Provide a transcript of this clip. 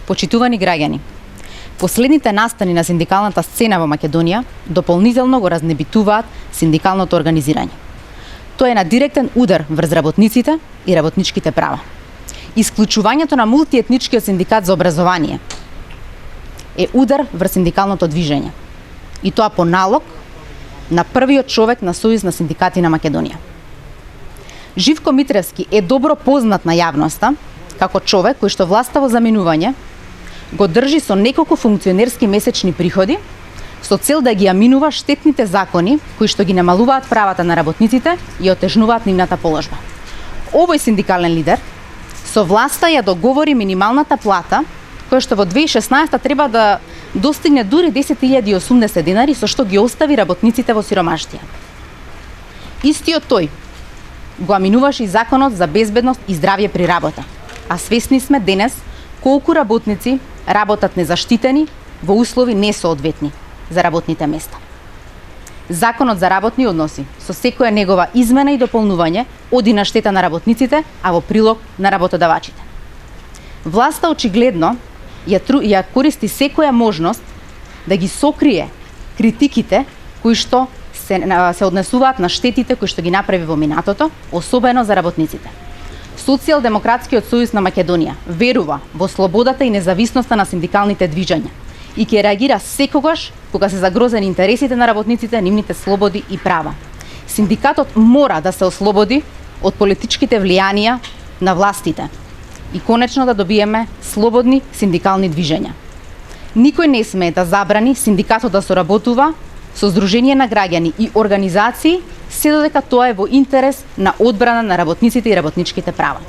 Почитувани граѓани, последните настани на синдикалната сцена во Македонија дополнително го разнебитуваат синдикалното организирање. Тоа е на директен удар врз работниците и работничките права. Исклучувањето на мултиетничкиот синдикат за образование е удар врз синдикалното движење. И тоа по налог на првиот човек на Сојуз на синдикати на Македонија. Живко Митревски е добро познат на јавноста како човек кој што власта во заменување го држи со неколку функционерски месечни приходи со цел да ги аминува штетните закони кои што ги намалуваат правата на работниците и отежнуваат нивната положба. Овој синдикален лидер со власта ја договори минималната плата која што во 2016 треба да достигне дури 10.080 денари, со што ги остави работниците во сиромаштија. Истиот тој го аминуваше и законот за безбедност и здравје при работа, а свесни сме денес колку работници работат незаштитени во услови несоодветни за работните места. Законот за работни односи со секоја негова измена и дополнување оди на штета на работниците, а во прилог на работодавачите. Власта очигледно ја користи секоја можност да ги сокрие критиките кои што се однесуваат на штетите кои што ги направи во минатото, особено за работниците. Социјалдемократскиот сојуз на Македонија верува во слободата и независноста на синдикалните движења и ќе реагира секогаш кога се загрозени интересите на работниците, нивните слободи и права. Синдикатот мора да се ослободи од политичките влијанија на властите и конечно да добиеме слободни синдикални движења. Никој не смее да забрани синдикатот да соработува со здружение на граѓани и организации, се додека тоа е во интерес на одбрана на работниците и работничките права.